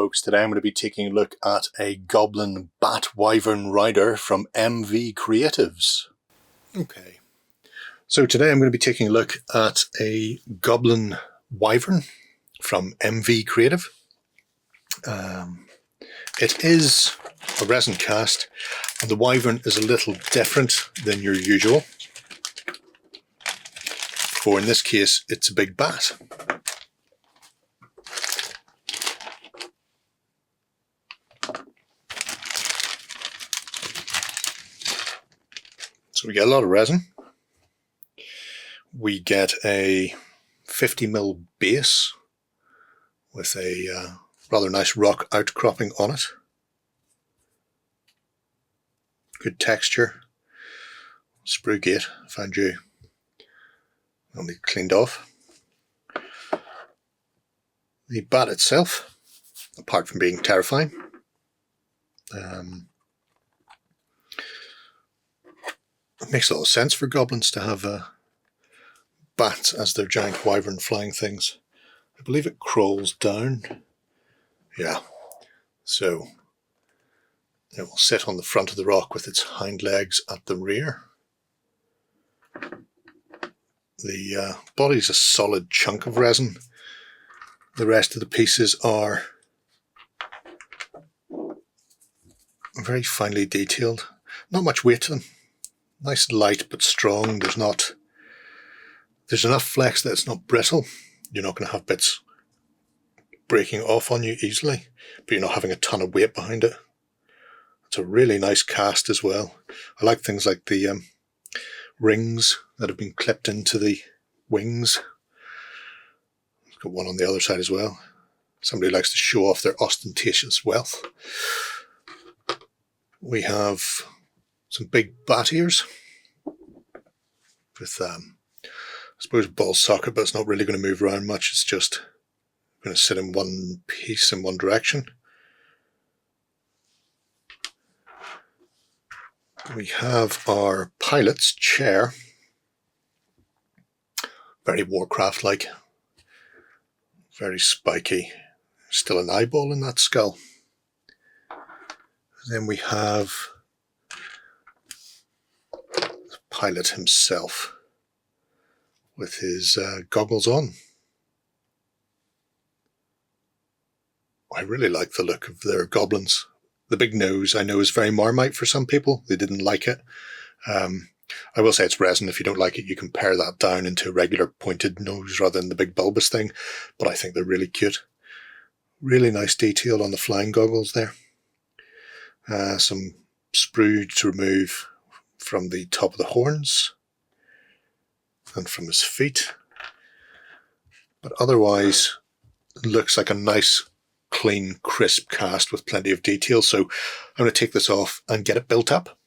folks. Today I'm going to be taking a look at a Goblin Bat Wyvern Rider from Emvicreatives. Okay, so today I'm going to be taking a look at a Goblin Wyvern from Emvicreative. It is a resin cast, and the Wyvern is a little different than your usual. For in this case, it's a big bat. So we get a lot of resin. We get a 50mm base with a rather nice rock outcropping on it. Good texture. Sprue gate, found you. Only cleaned off. The bat itself, apart from being terrifying, it makes a lot of sense for goblins to have bats as their giant wyvern flying things. I believe it crawls down. Yeah, so it will sit on the front of the rock with its hind legs at the rear. The body's a solid chunk of resin. The rest of the pieces are very finely detailed. Not much weight to them. Nice light but strong. There's enough flex that it's not brittle. You're not going to have bits breaking off on you easily, but you're not having a ton of weight behind it. It's a really nice cast as well. I like things like the rings that have been clipped into the wings. It's got one on the other side as well. Somebody likes to show off their ostentatious wealth. We have some big bat ears with, I suppose, a ball socket, but it's not really going to move around much. It's just going to sit in one piece in one direction. We have our pilot's chair. Very Warcraft-like. Very spiky. Still an eyeball in that skull. Then we have the pilot himself with his goggles on. I really like the look of their goblins. The big nose, I know, is very marmite for some people. They didn't like it. I will say it's resin. If you don't like it, you can pare that down into a regular pointed nose rather than the big bulbous thing. But I think they're really cute. Really nice detail on the flying goggles there. Some sprue to remove from the top of the horns and from his feet. But otherwise, it looks like a nice, clean, crisp cast with plenty of detail. So I'm going to take this off and get it built up.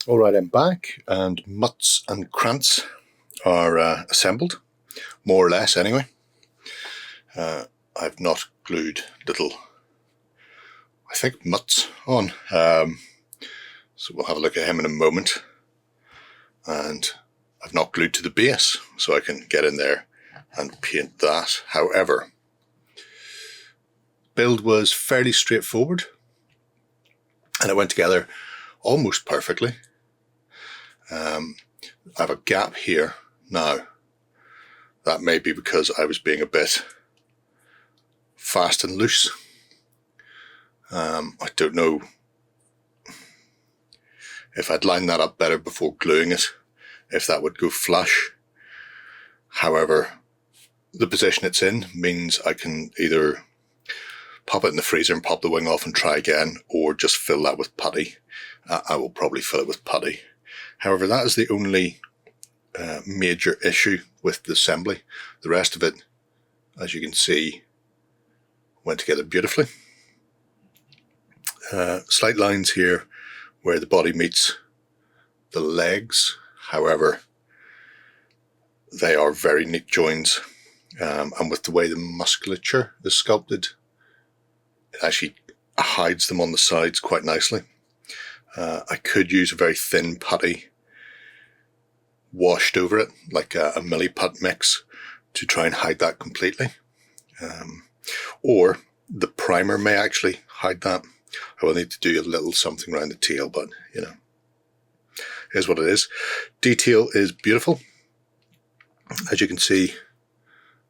Alright, I'm back, and mutts and Kranths are assembled, more or less anyway. I've not glued little, I think, mutts on, so we'll have a look at him in a moment. And I've not glued to the base, so I can get in there and paint that. However, build was fairly straightforward, and it went together almost perfectly. I have a gap here now. That may be because I was being a bit fast and loose. I don't know if I'd line that up better before gluing it, if that would go flush. However, the position it's in means I can either pop it in the freezer and pop the wing off and try again, or just fill that with putty. I will probably fill it with putty. However, that is the only major issue with the assembly. The rest of it, as you can see, went together beautifully. Slight lines here where the body meets the legs. However, they are very neat joins. And with the way the musculature is sculpted, it actually hides them on the sides quite nicely. I could use a very thin putty washed over it, like a milliput mix, to try and hide that completely. Or The primer may actually hide that. I will need to do a little something around the tail, but, you know, here's what it is. Detail is beautiful. As you can see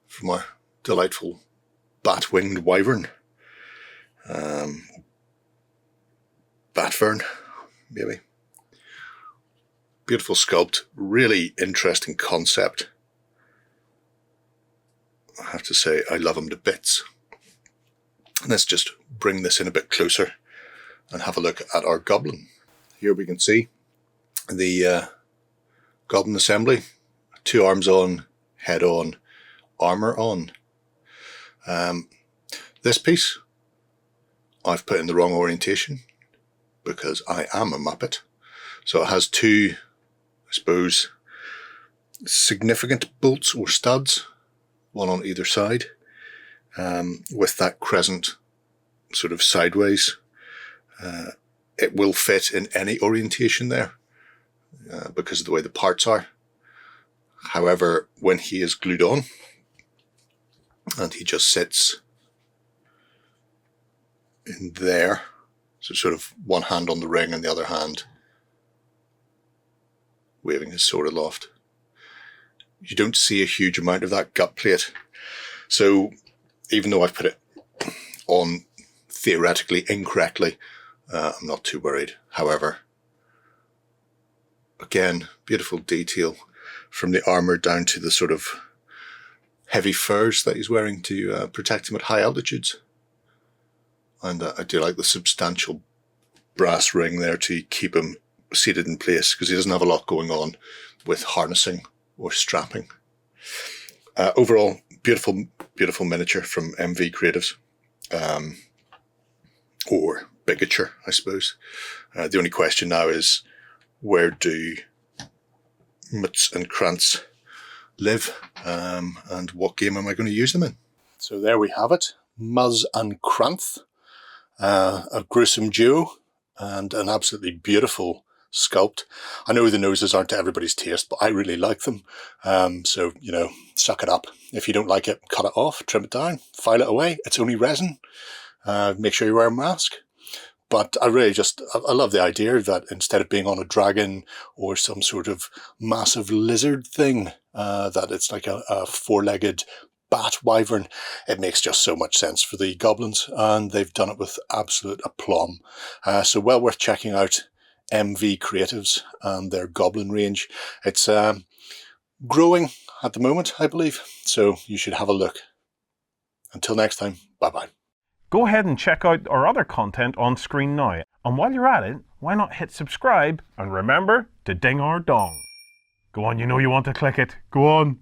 from our delightful bat-winged wyvern. Batvern, maybe. Beautiful sculpt. Really interesting concept. I have to say, I love him to bits. Let's just bring this in a bit closer and have a look at our goblin. Here we can see the Goblin Assembly. 2 arms on, head on, armour on. This piece I've put in the wrong orientation because I am a Muppet. So it has 2, I suppose, significant bolts or studs, one on either side, with that crescent sort of sideways. It will fit in any orientation there because of the way the parts are. However, when he is glued on and he just sits in there, so sort of one hand on the ring and the other hand waving his sword aloft, you don't see a huge amount of that gut plate. So even though I've put it on theoretically incorrectly, I'm not too worried. However, again, beautiful detail from the armour down to the sort of heavy furs that he's wearing to protect him at high altitudes. And I do like the substantial brass ring there to keep him seated in place, because he doesn't have a lot going on with harnessing or strapping. Overall, beautiful, beautiful miniature from Emvicreative, or Bigature, I suppose. The only question now is, where do Mutts and Kranths live, and what game am I going to use them in? So there we have it, Muzz and Kranth, a gruesome duo and an absolutely beautiful sculpt. I know the noses aren't to everybody's taste, but I really like them. So, you know, suck it up. If you don't like it, cut it off, trim it down, file it away. It's only resin. Make sure you wear a mask. But I really I love the idea that instead of being on a dragon or some sort of massive lizard thing, that it's like a 4-legged bat wyvern. It makes just so much sense for the goblins, and they've done it with absolute aplomb. So well worth checking out Emvicreatives and their goblin range. It's growing at the moment, I believe, so you should have a look. Until next time, bye-bye. Go ahead and check out our other content on screen now. And while you're at it, why not hit subscribe and remember to ding our dong. Go on, you know you want to click it. Go on.